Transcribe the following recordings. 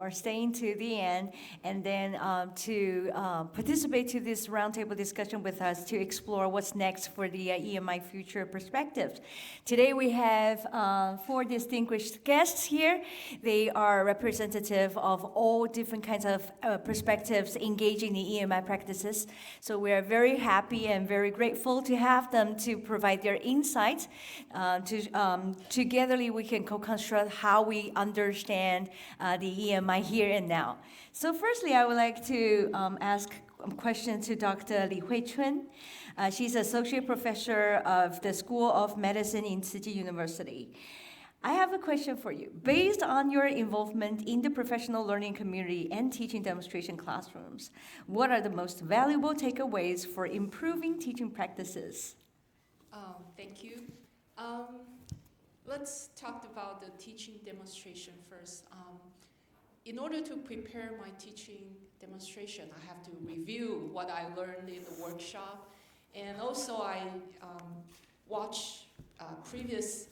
are staying to the end, and then to participate to this roundtable discussion with us to explore what's next for the EMI future perspectives. Today we have 4 distinguished guests here. They are representative of all different kinds of perspectives engaging the EMI practices. So we are very happy and very grateful to have them to provide their insights. Togetherly we can co-construct how we understand the EMI here and now. So firstly, I would like to ask a question to Dr. Hui-Chun. She's Associate Professor of the School of Medicine in Tzu Chi University. I have a question for you. Based on your involvement in the professional learning community and teaching demonstration classrooms, what are the most valuable takeaways for improving teaching practices? Thank you. Let's talk about the teaching demonstration first. In order to prepare my teaching demonstration, I have to review what I learned in the workshop, and also I watch previous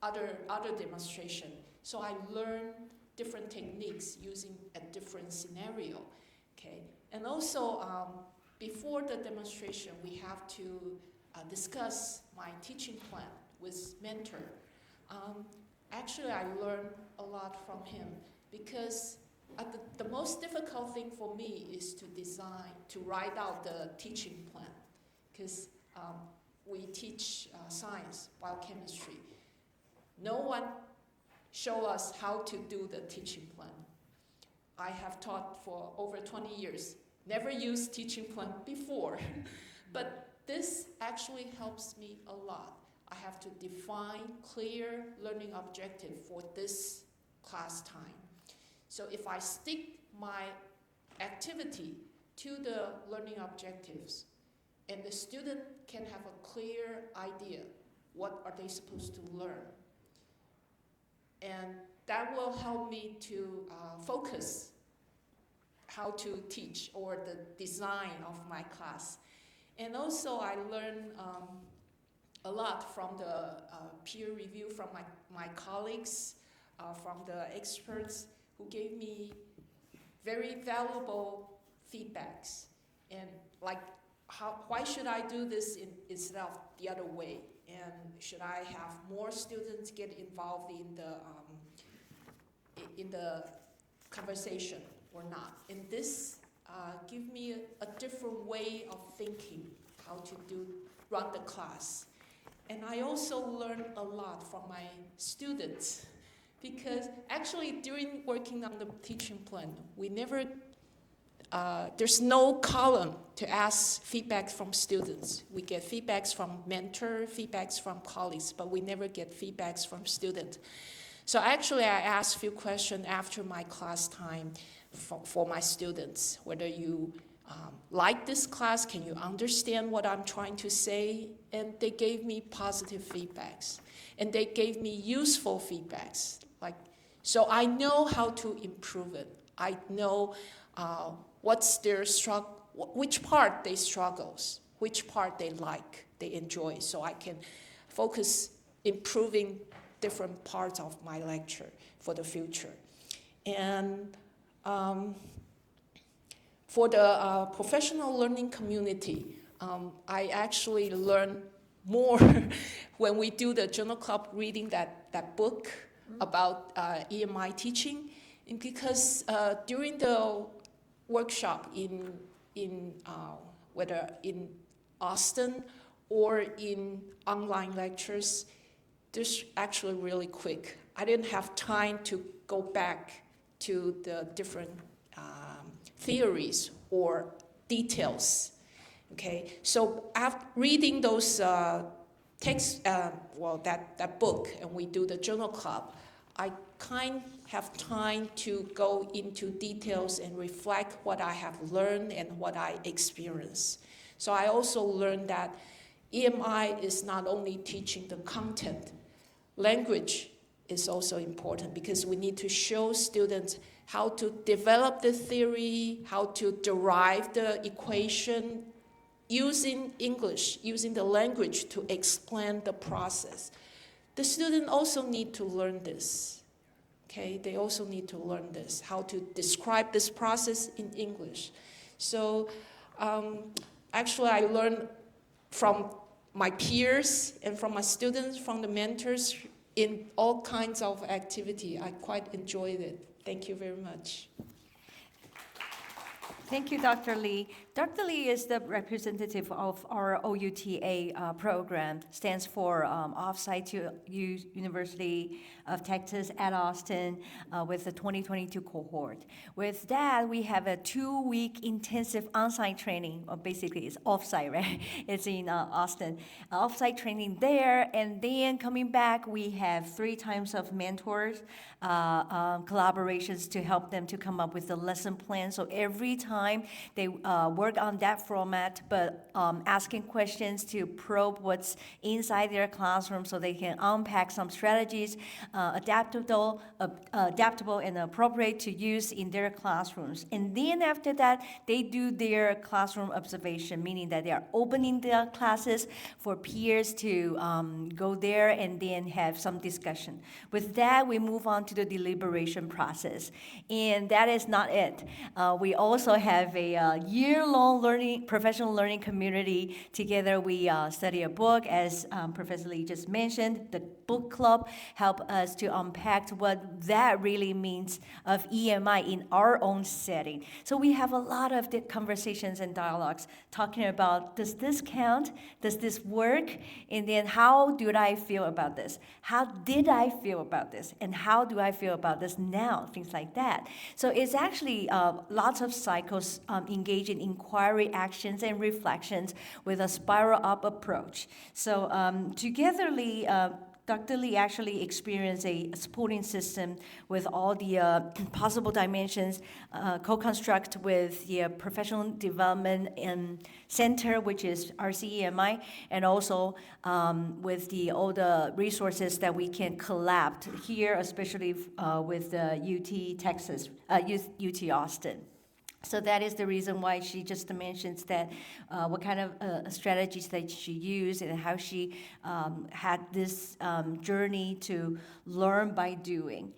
other demonstration. So I learn different techniques using a different scenario. Okay, and also before the demonstration, we have to discuss my teaching plan with mentor. Actually, I learned a lot from him. Because the most difficult thing for me is to write out the teaching plan. Because we teach science, biochemistry. No one show us how to do the teaching plan. I have taught for over 20 years, never used teaching plan before. But this actually helps me a lot. I have to define clear learning objective for this class time. So if I stick my activity to the learning objectives, and the student can have a clear idea what are they supposed to learn, and that will help me to focus how to teach or the design of my class. And also I learned a lot from the peer review from my colleagues, from the experts, who gave me very valuable feedbacks, and like why should I do this instead of the other way, and should I have more students get involved in the conversation or not? And this give me a different way of thinking how to run the class. And I also learned a lot from my students. Because actually, during working on the teaching plan, there's no column to ask feedback from students. We get feedbacks from mentor, feedbacks from colleagues, but we never get feedbacks from students. So actually, I asked a few questions after my class time for my students, whether you like this class, can you understand what I'm trying to say? And they gave me positive feedbacks. And they gave me useful feedbacks. So I know how to improve it. I know what's their struggle, which part they struggles, which part they like, they enjoy. So I can focus improving different parts of my lecture for the future. And for the professional learning community, I actually learn more when we do the journal club reading that book about EMI teaching, and because during the workshop in whether in Austin or in online lectures, this actually really quick. I didn't have time to go back to the different theories or details. Okay, so after reading those texts, that book, and we do the journal club, I kind have time to go into details and reflect what I have learned and what I experienced. So I also learned that EMI is not only teaching the content, language is also important because we need to show students how to develop the theory, how to derive the equation, using English, using the language to explain the process. The student also need to learn this Okay, they also need to learn this, how to describe this process in English. So actually I learned from my peers and from my students, from the mentors in all kinds of activity. I quite enjoyed it. Thank you very much. Thank you, Dr. Lee. Dr. Lee is the representative of our OUTA program, stands for Offsite to University of Texas at Austin with the 2022 cohort. With that, we have a 2-week intensive on-site training, or basically it's off-site, right? It's in Austin. Off-site training there, and then coming back, we have 3 times of mentors, collaborations to help them to come up with the lesson plan. So every time they work on that format, but asking questions to probe what's inside their classroom so they can unpack some strategies, adaptable and appropriate to use in their classrooms. And then after that, they do their classroom observation, meaning that they are opening their classes for peers to go there and then have some discussion. With that, we move on to the deliberation process. And that is not it. We also have a year-long professional learning community. Together, we study a book, as Professor Lee just mentioned. The book club help us to unpack what that really means of EMI in our own setting. So we have a lot of conversations and dialogues talking about, does this count? Does this work? And then how do I feel about this? How did I feel about this? And how do I feel about this now? Things like that. So it's actually lots of cycles engage in inquiry, actions, and reflections with a spiral up approach. So togetherly, Dr. Lee actually experienced a supporting system with all the possible dimensions, co-construct with the Professional Development Center, which is RCEMI, and also with all the resources that we can collab here, especially with the UT Texas, UT Austin. So that is the reason why she just mentions that what kind of strategies that she used and how she had this journey to learn by doing.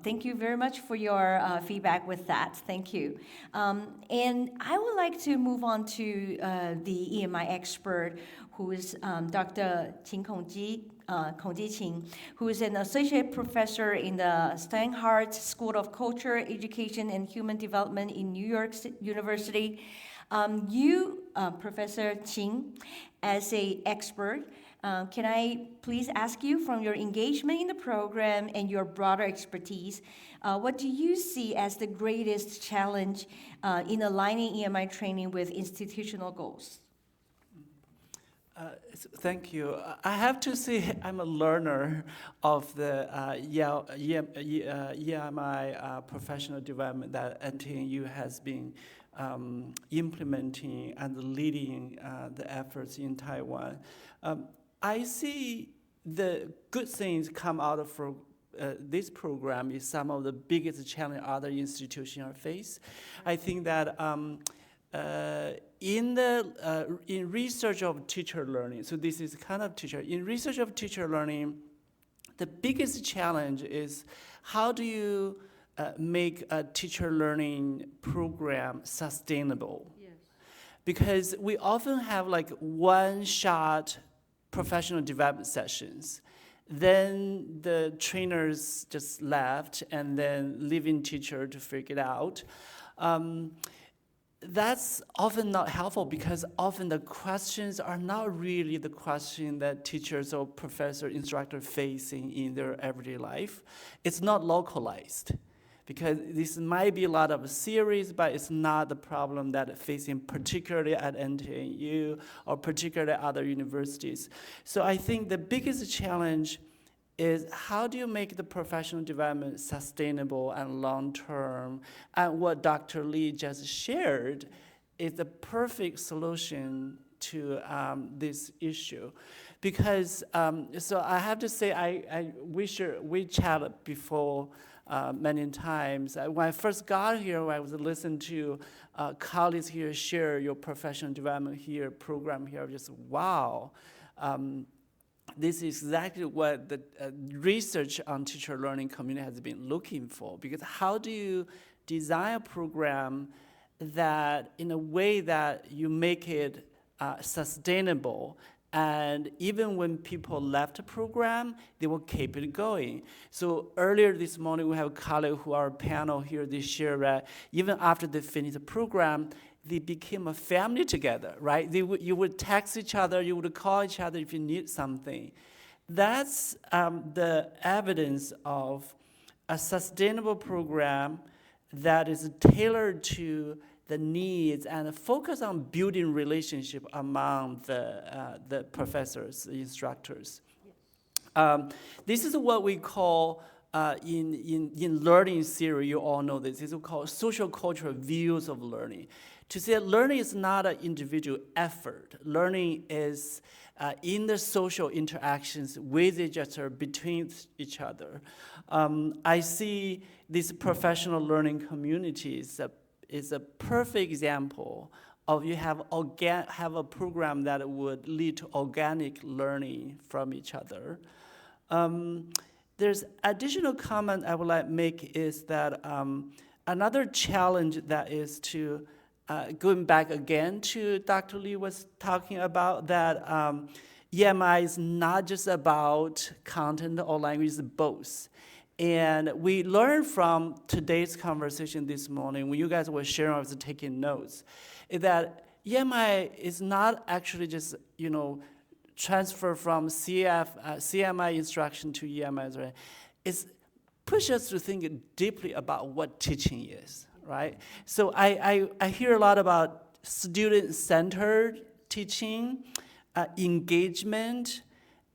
Thank you very much for your feedback with that. Thank you. And I would like to move on to the EMI expert, who is Dr. Qing, who is an associate professor in the Steinhardt School of Culture, Education, and Human Development in New York University. Professor Qing, as an expert, can I please ask you, from your engagement in the program and your broader expertise, what do you see as the greatest challenge in aligning EMI training with institutional goals? Thank you. I have to say I'm a learner of the EMI professional development that NTNU has been implementing and leading the efforts in Taiwan. I see the good things come out of this program is some of the biggest challenge other institutions are face. I think that in research of teacher learning, so this is kind of teacher, in research of teacher learning, the biggest challenge is how do you make a teacher learning program sustainable? Yes. Because we often have like one-shot professional development sessions. Then the trainers just left and then leaving teacher to figure it out. That's often not helpful because often the questions are not really the question that teachers or professor, instructor facing in their everyday life. It's not localized because this might be a lot of series, but it's not the problem that facing particularly at NTNU or particularly other universities. So I think the biggest challenge is how do you make the professional development sustainable and long-term? And what Dr. Lee just shared is the perfect solution to this issue. Because, so I have to say, we chatted before many times. When I first got here, I was listening to colleagues here share your professional development here, program here, just wow. this is exactly what the research on teacher learning community has been looking for. Because how do you design a program that in a way that you make it sustainable, and even when people left the program, they will keep it going. So earlier this morning, we have a colleague who are panel here this year, right? Even after they finish the program, they became a family together, right? You would text each other, you would call each other if you need something. That's the evidence of a sustainable program that is tailored to the needs and focus on building relationship among the professors, the instructors. This is what we call, in learning theory, you all know this is called social cultural views of learning. To say learning is not an individual effort. Learning is in the social interactions with each other, between each other. I see this professional learning community is a perfect example of you have a program that would lead to organic learning from each other. There's additional comment I would like to make is that another challenge that is to going back again to Dr. Lee was talking about that EMI is not just about content or language, it's both. And we learned from today's conversation this morning, when you guys were sharing, I was taking notes, is that EMI is not actually just, transfer from CMI instruction to EMI, right? It's push us to think deeply about what teaching is, right? So I hear a lot about student-centered teaching, engagement,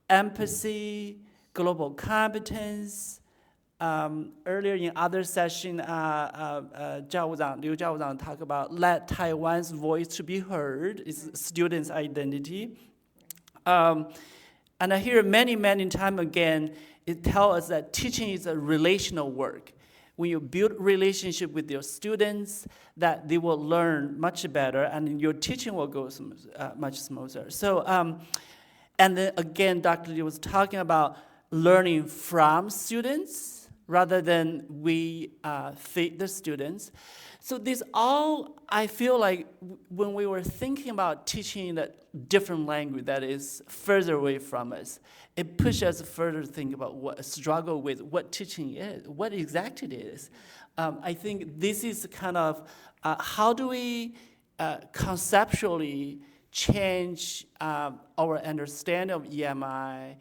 empathy, global competence. Earlier in other session, Liao 教务长 talked about let Taiwan's voice to be heard, is students' identity. And I hear many times again, it tells us that teaching is a relational work. When you build relationship with your students, that they will learn much better, and your teaching will go much smoother. So, and then again, Dr. Lee was talking about learning from students rather than we feed the students. So this all, I feel like when we were thinking about teaching in a different language that is further away from us, it pushed us further to think about struggle with what teaching is, what exactly it is. I think this is kind of, how do we conceptually change our understanding of EMI,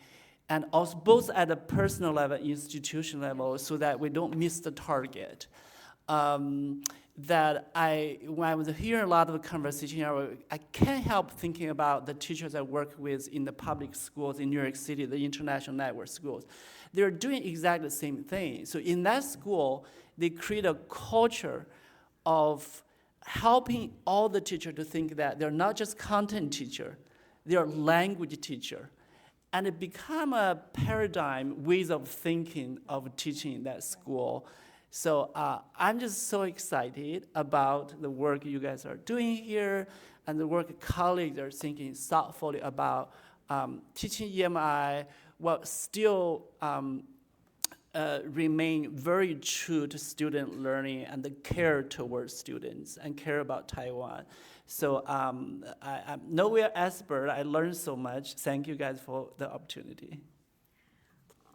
and also both at a personal level, institution level, so that we don't miss the target. When I was hearing a lot of the conversation, I can't help thinking about the teachers I work with in the public schools in New York City, the international network schools. They're doing exactly the same thing. So in that school, they create a culture of helping all the teachers to think that they're not just content teacher, they're language teacher. And it became a paradigm, ways of thinking of teaching in that school. So I'm just so excited about the work you guys are doing here and the work colleagues are thinking thoughtfully about teaching EMI while still remain very true to student learning and the care towards students and care about Taiwan. So I'm nowhere expert. I learned so much. Thank you guys for the opportunity.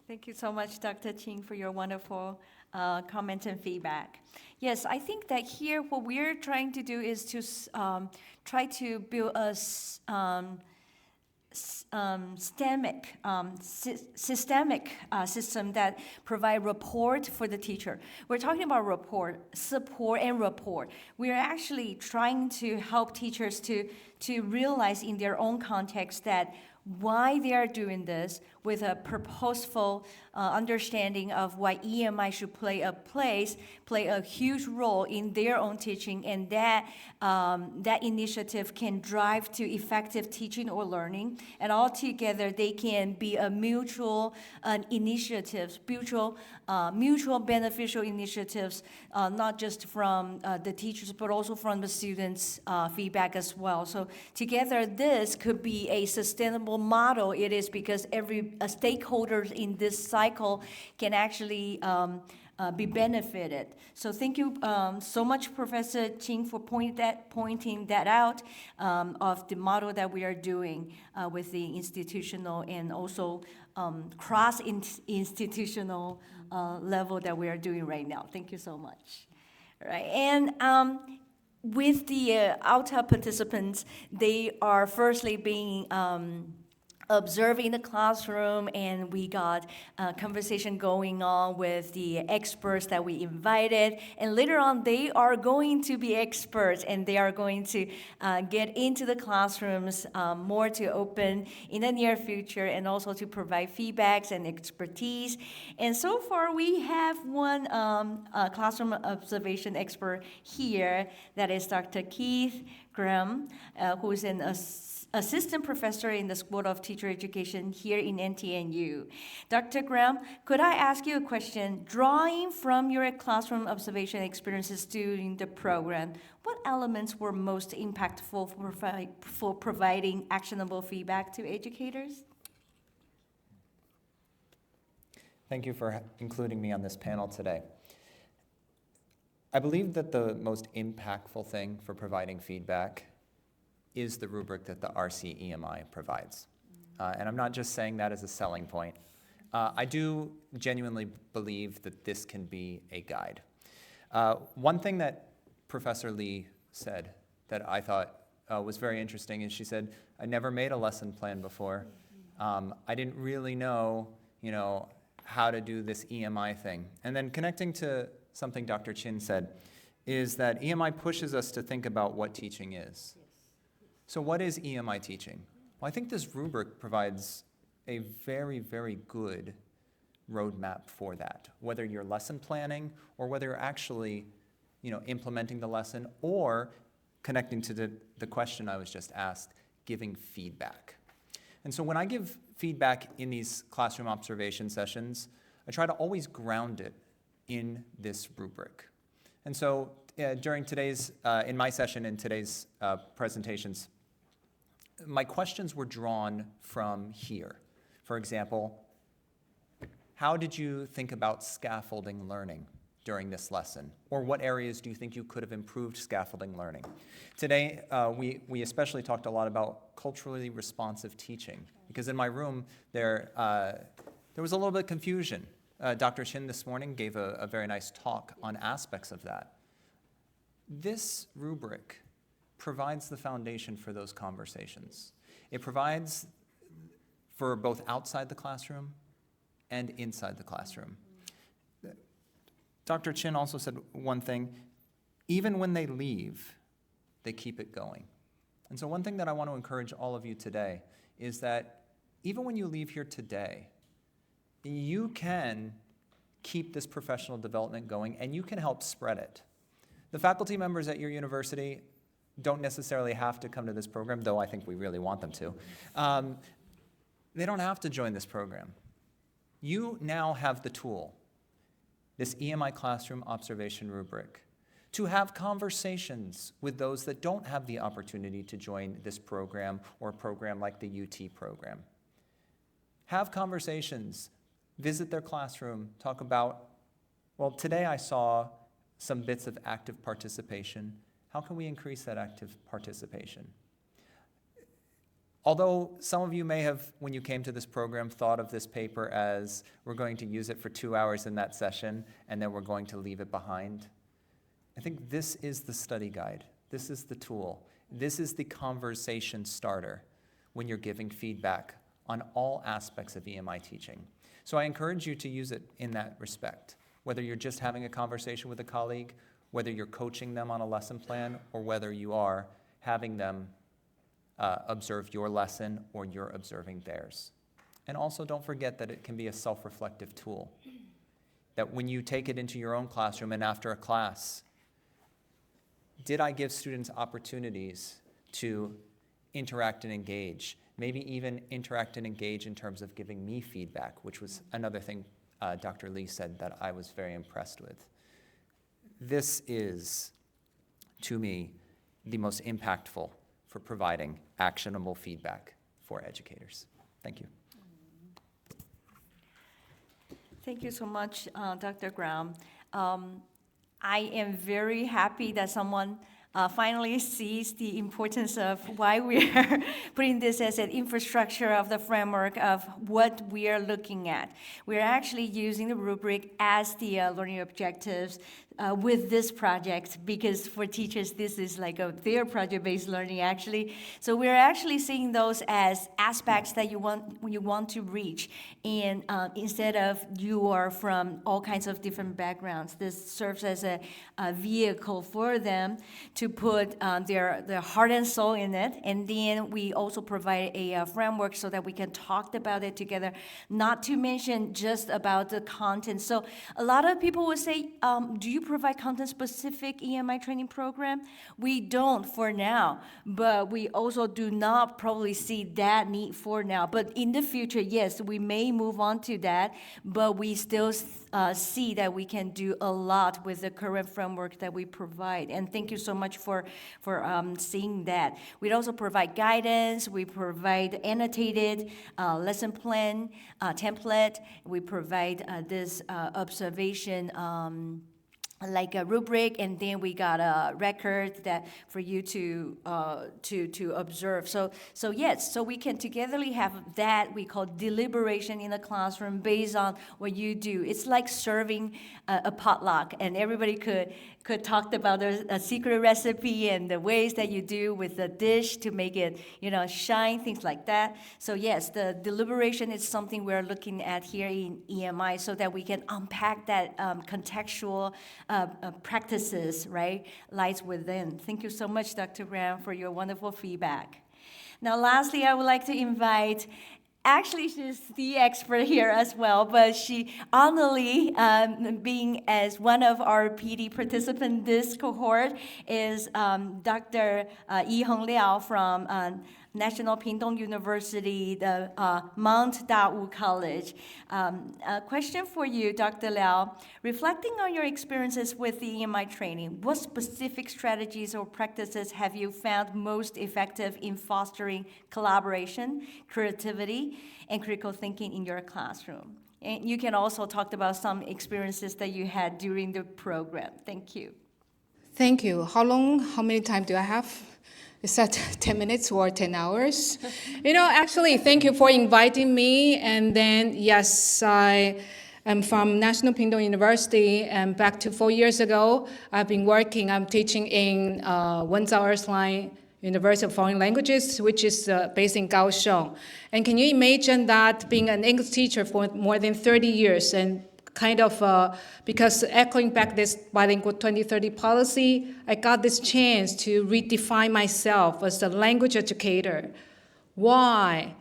Thank you so much, Dr. Qing, for your wonderful comments and feedback. Yes, I think that here what we're trying to do is to try to build a systemic system that provide rapport for the teacher. We're talking about rapport, support, and rapport. We're actually trying to help teachers to realize in their own context that why they are doing this with a purposeful understanding of why EMI should play a huge role in their own teaching, and that initiative can drive to effective teaching or learning, and altogether they can be a mutual initiatives, mutual beneficial initiatives, not just from the teachers but also from the students' feedback as well. So together, this could be a sustainable model. It is because every stakeholders in this cycle can actually be benefited. So thank you so much, Professor Ching, for pointing that out of the model that we are doing with the institutional and also cross-institutional level that we are doing right now. Thank you so much. All right, and with the OUTA participants, they are firstly being observed in the classroom, and we got a conversation going on with the experts that we invited, and later on they are going to be experts, and they are going to get into the classrooms more to open in the near future, and also to provide feedbacks and expertise. And so far we have one classroom observation expert here, that is Dr. Keith Graham, who is an assistant professor in the School of Teacher Education here in NTNU. Dr. Graham, could I ask you a question? Drawing from your classroom observation experiences during the program, what elements were most impactful for providing actionable feedback to educators? Thank you for including me on this panel today. I believe that the most impactful thing for providing feedback is the rubric that the RC EMI provides. And I'm not just saying that as a selling point. I do genuinely believe that this can be a guide. One thing that Professor Lee said that I thought was very interesting is she said, I never made a lesson plan before. I didn't really know, how to do this EMI thing. And then connecting to something Dr. Chin said is that EMI pushes us to think about what teaching is. So what is EMI teaching? Well, I think this rubric provides a very, very good roadmap for that, whether you're lesson planning or whether you're actually, implementing the lesson or connecting to the question I was just asked, giving feedback. And so when I give feedback in these classroom observation sessions, I try to always ground it in this rubric. And so during today's, in my session in today's presentations, my questions were drawn from here. For example, how did you think about scaffolding learning during this lesson? Or what areas do you think you could have improved scaffolding learning? Today, we especially talked a lot about culturally responsive teaching, because in my room there was a little bit of confusion. Dr. Chin this morning gave a very nice talk on aspects of that. This rubric provides the foundation for those conversations. It provides for both outside the classroom and inside the classroom. Dr. Chin also said one thing, even when they leave, they keep it going. And so one thing that I want to encourage all of you today is that even when you leave here today, you can keep this professional development going and you can help spread it. The faculty members at your university don't necessarily have to come to this program, though I think we really want them to. They don't have to join this program. You now have the tool, this EMI Classroom Observation Rubric, to have conversations with those that don't have the opportunity to join this program or a program like the UT program. Have conversations, visit their classroom, talk about, well, today I saw some bits of active participation. How can we increase that active participation? Although some of you may have, when you came to this program, thought of this paper as we're going to use it for 2 hours in that session and then we're going to leave it behind, I think this is the study guide. This is the tool. This is the conversation starter when you're giving feedback on all aspects of EMI teaching. So I encourage you to use it in that respect, whether you're just having a conversation with a colleague, whether you're coaching them on a lesson plan, or whether you are having them observe your lesson or you're observing theirs. And also don't forget that it can be a self-reflective tool. That when you take it into your own classroom and after a class, did I give students opportunities to interact and engage? Maybe even interact and engage in terms of giving me feedback, which was another thing Dr. Lee said that I was very impressed with. This is, to me, the most impactful for providing actionable feedback for educators. Thank you. Thank you so much, Dr. Graham. I am very happy that someone finally sees the importance of why we are putting this as an infrastructure of the framework of what we are looking at. We're actually using the rubric as the learning objectives with this project, because for teachers, this is like their project-based learning, actually. So we're actually seeing those as aspects that you want to reach. And instead of you are from all kinds of different backgrounds, this serves as a vehicle for them to put their heart and soul in it. And then we also provide a framework so that we can talk about it together, not to mention just about the content. So a lot of people will say, do you provide content-specific EMI training program? We don't for now, but we also do not probably see that need for now. But in the future, yes, we may move on to that, but we still see that we can do a lot with the current framework that we provide. And thank you so much for seeing that. We also provide guidance. We provide annotated lesson plan template. We provide this observation like a rubric, and then we got a record that for you to observe. So yes, so we can togetherly have that we call deliberation in the classroom based on what you do. It's like serving a potluck, and everybody could talk about a secret recipe and the ways that you do with the dish to make it, shine, things like that. So yes, the deliberation is something we're looking at here in EMI so that we can unpack that contextual practices, right, lies within. Thank you so much, Dr. Graham, for your wonderful feedback. Now, lastly, I would like to invite, actually, she's the expert here as well, but she, Annalie, being as one of our PD participants this cohort, is Dr. Yi-Heng Liao from National Pingtung University, the Mount Dawu College. A question for you, Dr. Liao. Reflecting on your experiences with the EMI training, what specific strategies or practices have you found most effective in fostering collaboration, creativity, and critical thinking in your classroom? And you can also talk about some experiences that you had during the program. Thank you. Thank you. How many time do I have? Is that 10 minutes or 10 hours? Actually, thank you for inviting me. And then, yes, I am from National Pingtung University, and back to 4 years ago, I'm teaching in Wenzhou Line University of Foreign Languages, which is based in Kaohsiung. And can you imagine that being an English teacher for more than 30 years and because echoing back this bilingual 2030 policy, I got this chance to redefine myself as a language educator. Why?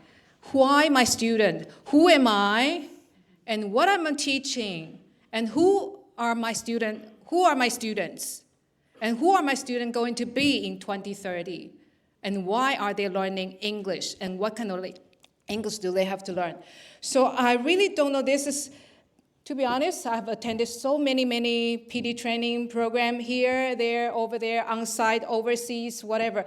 Why my student? Who am I? And what am I teaching? And who are my students? And who are my students going to be in 2030? And why are they learning English? And what kind of English do they have to learn? So I really don't know. To be honest, I've attended so many PD training programs here, there, over there, on-site, overseas, whatever.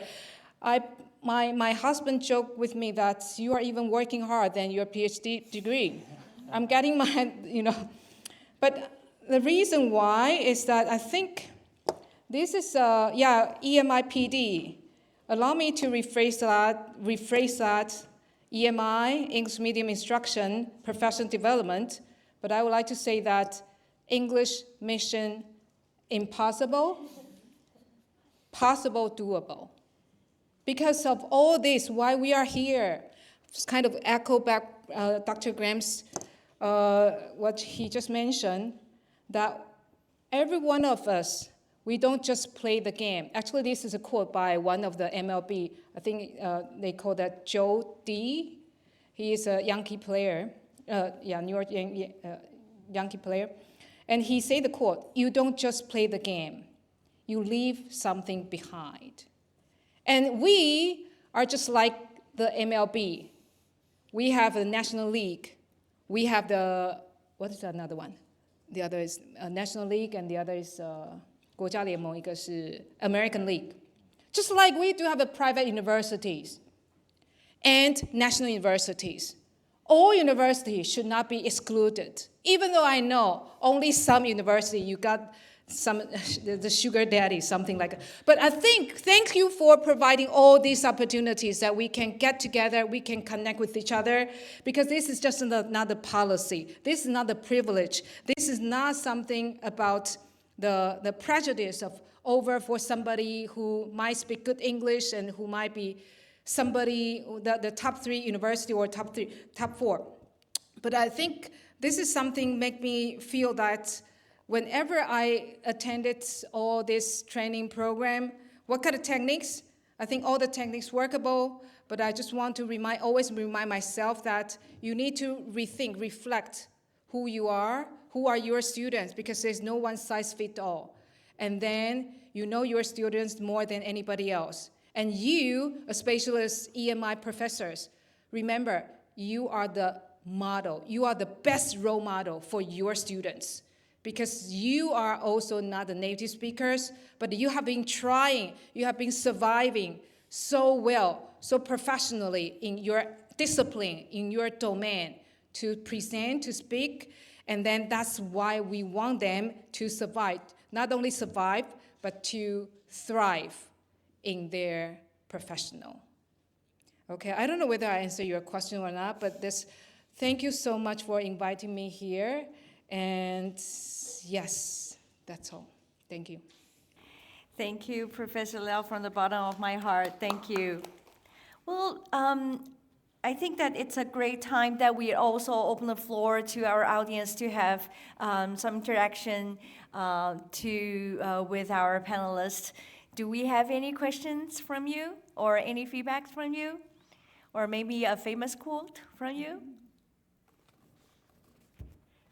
My husband joked with me that you are even working hard than your PhD degree. I'm getting my, But the reason why is that I think this is, EMI PD. Allow me to rephrase that. EMI, English Medium Instruction, Professional Development. But I would like to say that English mission impossible, possible doable. Because of all this, why we are here, just kind of echo back Dr. Graham's, what he just mentioned, that every one of us, we don't just play the game. Actually, this is a quote by one of the MLB, I think they call that Joe D. He is a Yankee player, New York Yankee player. And he said the quote, "You don't just play the game, you leave something behind." And we are just like the MLB. We have the National League. We have what is another one? The other is National League, and the other is 国家联盟，一个是 American League. Just like we do have the private universities and national universities. All universities should not be excluded. Even though I know only some university, you got the sugar daddy, something like that. But I think, thank you for providing all these opportunities that we can get together, we can connect with each other, because this is just not a policy. This is not a privilege. This is not something about the prejudice of over for somebody who might speak good English and who might be somebody, the top 3 university or top 4. But I think this is something make me feel that whenever I attended all this training program, what kind of techniques? I think all the techniques workable, but I just want to always remind myself that you need to rethink, reflect who you are, who are your students, because there's no one size fits all. And then you know your students more than anybody else. And you, especially as EMI professors, remember, you are the model. You are the best role model for your students, because you are also not the native speakers, but you have been trying, you have been surviving so well, so professionally in your discipline, in your domain, to present, to speak, and then that's why we want them to survive. Not only survive, but to thrive in their professional. Okay, I don't know whether I answered your question or not, but thank you so much for inviting me here. And yes, that's all. Thank you. Thank you, Professor Liao, from the bottom of my heart. Thank you. Well, I think that it's a great time that we also open the floor to our audience to have some interaction with our panelists. Do we have any questions from you or any feedback from you? Or maybe a famous quote from you?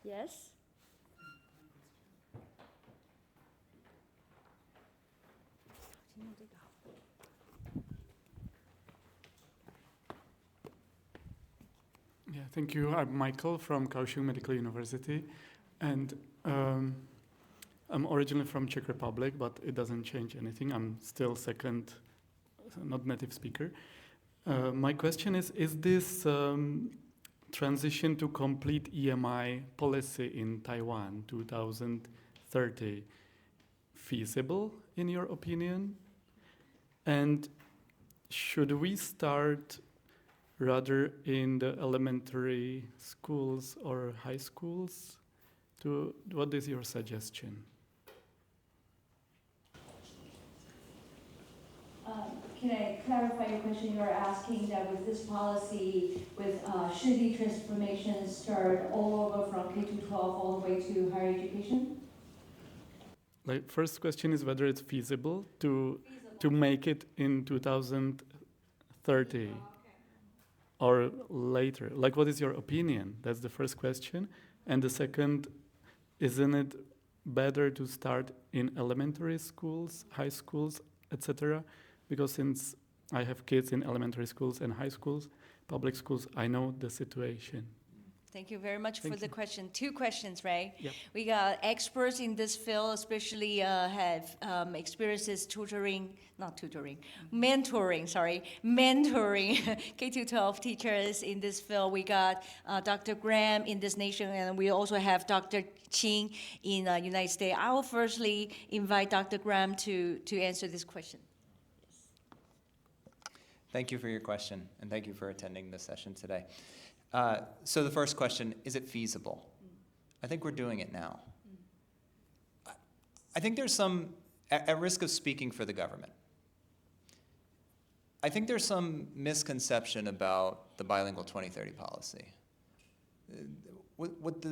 Yes? Yeah, thank you. I'm Michael from Kaohsiung Medical University, and I'm originally from Czech Republic, but it doesn't change anything. I'm still second, not native speaker. My question is this transition to complete EMI policy in Taiwan 2030 feasible in your opinion? And should we start rather in the elementary schools or high schools? What is your suggestion? Can I clarify your question? You're asking that with this policy, should the transformation start all over from K-12 all the way to higher education? Like, first question is whether it's feasible to make it in 2030 or later. Like, what is your opinion? That's the first question. And the second, isn't it better to start in elementary schools, high schools, etc.? Because since I have kids in elementary schools and high schools, public schools, I know the situation. Thank you very much Thank for the you. question. 2 questions, right? Yep. We got experts in this field, especially have experiences mentoring K-12 teachers in this field. We got Dr. Graham in this nation, and we also have Dr. Qing in the United States. I will firstly invite Dr. Graham to answer this question. Thank you for your question, and thank you for attending this session today. So the first question, is it feasible? I think we're doing it now. I think there's some, at risk of speaking for the government, I think there's some misconception about the bilingual 2030 policy. What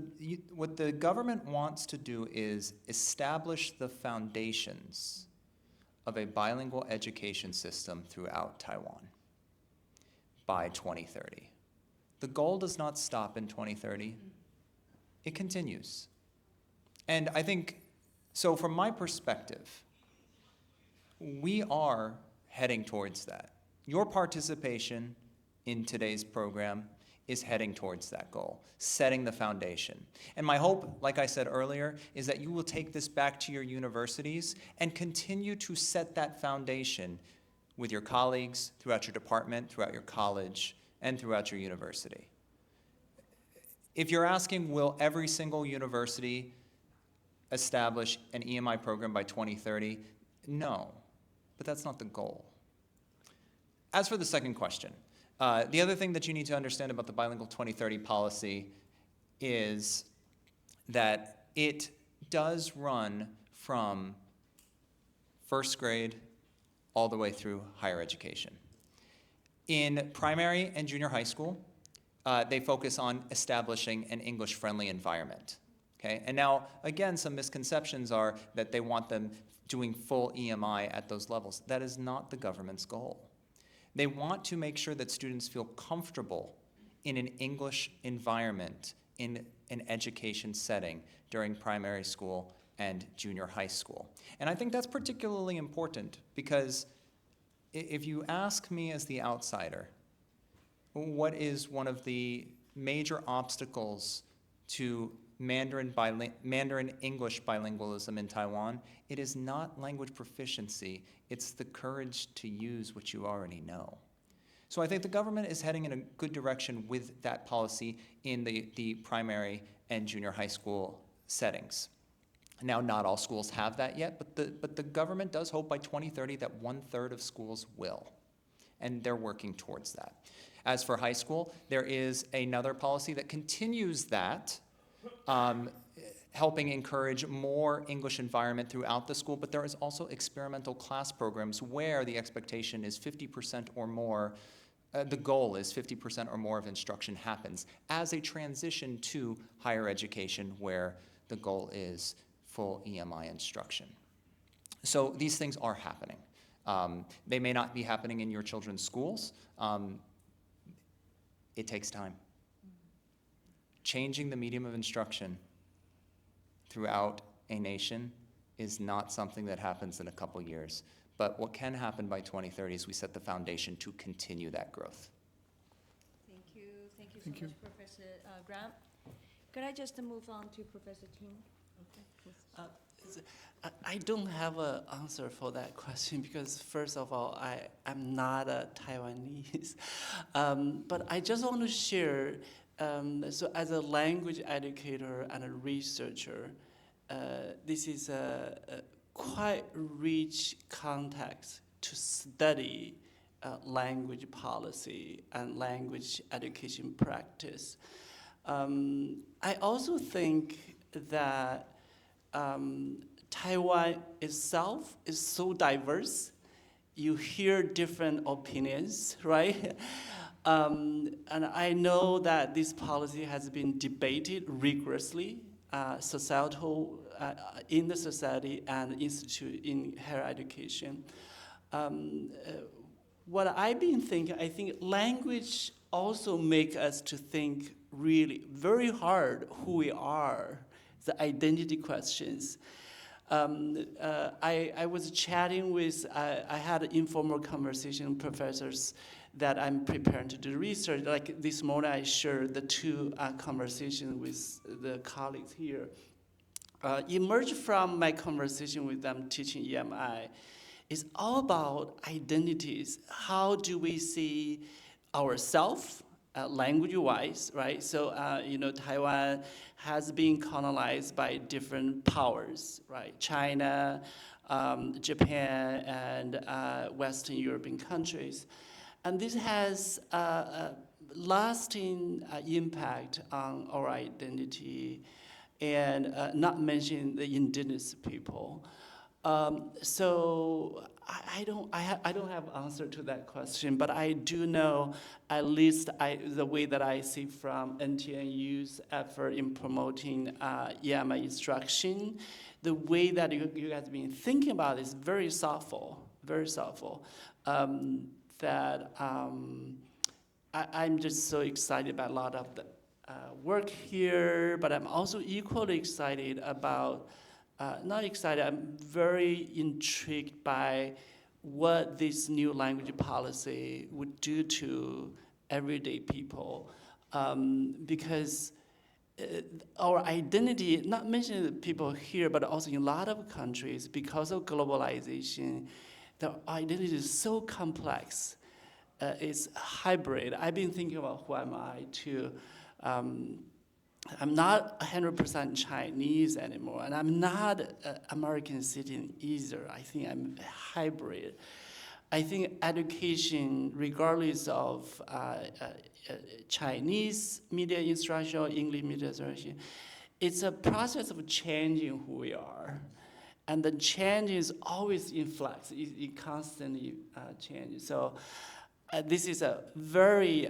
the government wants to do is establish the foundations of a bilingual education system throughout Taiwan by 2030. The goal does not stop in 2030. It continues. And I think, so from my perspective, we are heading towards that. Your participation in today's program is heading towards that goal, setting the foundation. And my hope, like I said earlier, is that you will take this back to your universities and continue to set that foundation with your colleagues, throughout your department, throughout your college, and throughout your university. If you're asking, will every single university establish an EMI program by 2030? No, but that's not the goal. As for the second question, the other thing that you need to understand about the Bilingual 2030 policy is that it does run from first grade all the way through higher education. In primary and junior high school, they focus on establishing an English-friendly environment. Okay? And now, again, some misconceptions are that they want them doing full EMI at those levels. That is not the government's goal. They want to make sure that students feel comfortable in an English environment, in an education setting during primary school and junior high school. And I think that's particularly important because if you ask me as the outsider, what is one of the major obstacles to Mandarin English bilingualism in Taiwan? It is not language proficiency, it's the courage to use what you already know. So I think the government is heading in a good direction with that policy in the primary and junior high school settings. Now, not all schools have that yet, but the government does hope by 2030 that 1/3 of schools will, and they're working towards that. As for high school, there is another policy that continues that, helping encourage more English environment throughout the school, but there is also experimental class programs where the expectation is 50% or more, the goal is 50% or more of instruction happens as a transition to higher education where the goal is full EMI instruction. So these things are happening. They may not be happening in your children's schools. It takes time. Changing the medium of instruction throughout a nation is not something that happens in a couple years. But what can happen by 2030 is we set the foundation to continue that growth. Thank you so much, Professor Graham. Could I just move on to Professor Ting? I don't have an answer for that question because, first of all, I'm not a Taiwanese. But I just want to share, so as a language educator and a researcher, this is a quite rich context to study language policy and language education practice. I also think that Taiwan itself is so diverse. You hear different opinions, right? And I know that this policy has been debated rigorously, in the society and institute in higher education. What I've been thinking, I think language also make us to think really very hard who we are, the identity questions. I was chatting with, I had an informal conversation with professors that I'm preparing to do research. Like this morning, I shared the two conversations with the colleagues here. Emerged from my conversation with them teaching EMI is all about identities. How do we see ourselves language-wise, right? So, Taiwan has been colonized by different powers, right? China, Japan, and Western European countries. And this has a lasting impact on our identity, and not mentioning the indigenous people. So I don't have an answer to that question, but I do know at least the way that I see from NTNU's effort in promoting EMI instruction, the way that you guys have been thinking about it is very thoughtful, very thoughtful. I'm just so excited about a lot of the work here, but I'm also equally excited about, not excited, I'm very intrigued by what this new language policy would do to everyday people. Because our identity, not mentioning the people here, but also in a lot of countries, because of globalization, the identity is so complex. It's hybrid. I've been thinking about who am I too. I'm not 100% Chinese anymore, and I'm not an American citizen either. I think I'm a hybrid. I think education, regardless of Chinese media instruction or English media instruction, it's a process of changing who we are. And the change is always in flux. It constantly changes. So this is a very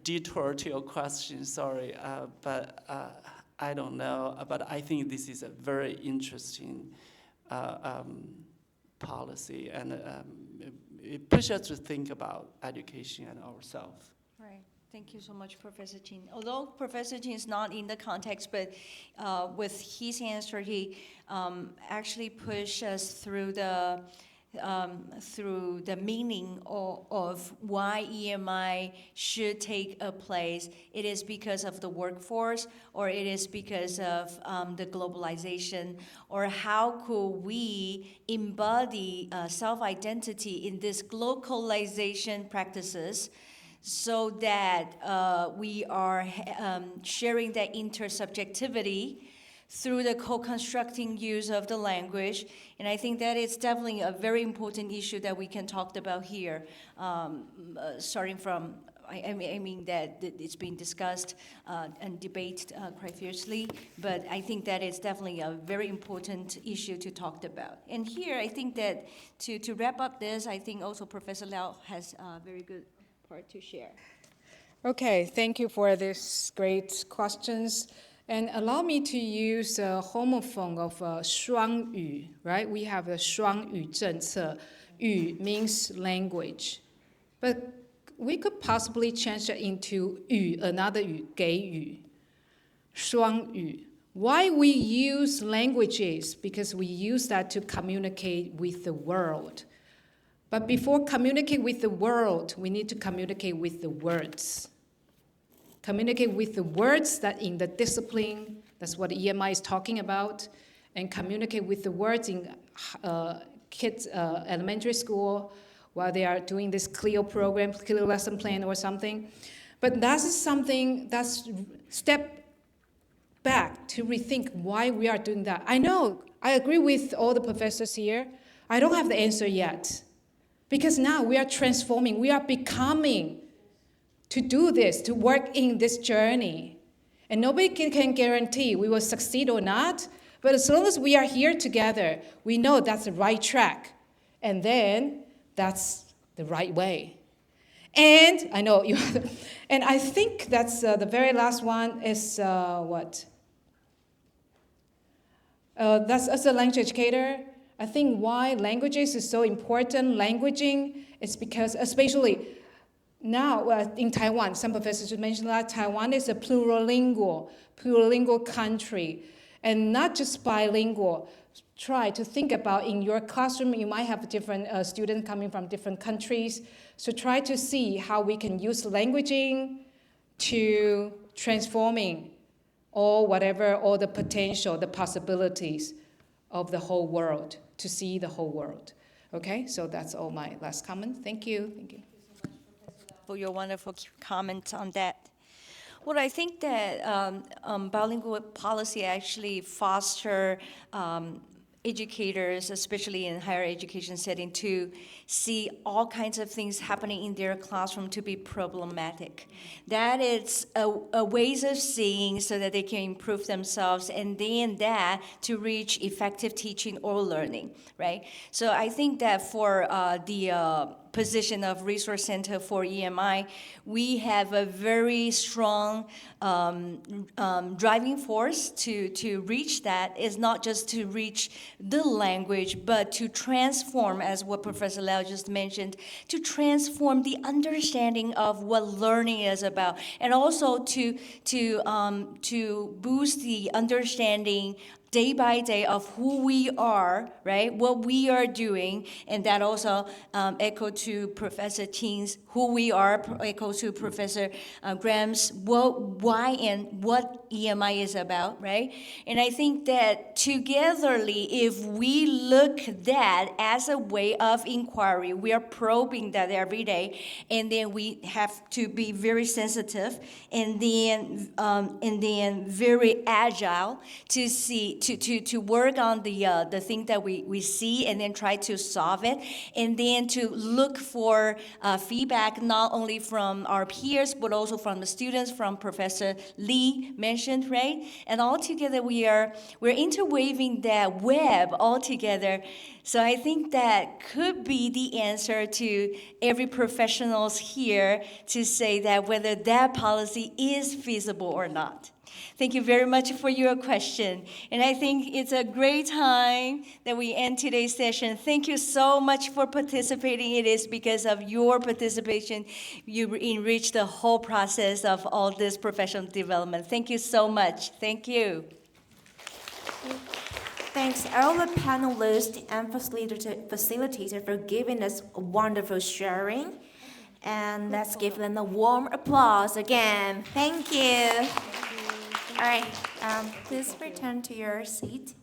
detour to your question, sorry, but I don't know. But I think this is a very interesting policy, and it pushes us to think about education and ourselves. Right. Thank you so much, Professor Chin. Although Professor Chin is not in the context, but with his answer, he actually pushed us through the meaning of why EMI should take a place. It is because of the workforce, or it is because of the globalization, or how could we embody self-identity in this globalization practices, so that we are sharing that intersubjectivity through the co-constructing use of the language. And I think that is definitely a very important issue that we can talk about here, starting from, I mean that it's been discussed and debated quite fiercely, but I think that is definitely a very important issue to talk about. And here, I think that to wrap up this, I think also Professor Liao has a very good part to share. Okay, thank you for these great questions. And allow me to use a homophone of 双语, right? We have a 双语政策. 语 means language. But we could possibly change it into 语, another 语, 给语. 双语. Why we use languages? Because we use that to communicate with the world. But before communicate with the world, we need to communicate with the words. Communicate with the words that in the discipline, that's what EMI is talking about, and communicate with the words in kids' elementary school while they are doing this CLEO program, CLEO lesson plan or something. But that is something that's step back to rethink why we are doing that. I know, I agree with all the professors here. I don't have the answer yet. Because now we are transforming, we are becoming to do this, to work in this journey. And nobody can guarantee we will succeed or not, but as long as we are here together, we know that's the right track. And then that's the right way. And I know you, and I think that's the very last one is what? That's as a language educator, I think why languages is so important, languaging, is because especially now in Taiwan, some professors mentioned that Taiwan is a plurilingual country, and not just bilingual. Try to think about in your classroom, you might have different students coming from different countries, so try to see how we can use languaging to transforming all the potential, the possibilities of the whole world, to see the whole world. Okay, so that's all my last comment. Thank you. Thank you. For your wonderful comments on that. Well, I think that bilingual policy actually foster educators, especially in higher education setting, to see all kinds of things happening in their classroom to be problematic. That is a ways of seeing so that they can improve themselves, and then that to reach effective teaching or learning, right? So I think that for the position of resource center for EMI, we have a very strong driving force to reach that. Is not just to reach the language, but to transform, as what Professor Liao just mentioned, to transform the understanding of what learning is about, and also to boost the understanding day by day of who we are, right? What we are doing, and that also echo to Professor Ting's who we are, echo to Professor Graham's why and what EMI is about, right? And I think that togetherly, if we look at that as a way of inquiry, we are probing that every day, and then we have to be very sensitive, and then very agile to see to work on the thing that we see, and then try to solve it, and then to look for feedback not only from our peers but also from the students, from Professor Lee mentioned, right? And all together we're interweaving that web all together. So I think that could be the answer to every professionals here to say that whether that policy is feasible or not. Thank you very much for your question. And I think it's a great time that we end today's session. Thank you so much for participating. It is because of your participation you enrich the whole process of all this professional development. Thank you so much. Thank you. Thanks all the panelists and facilitators for giving us a wonderful sharing. And let's give them a warm applause again. Thank you. All right, please return to your seat.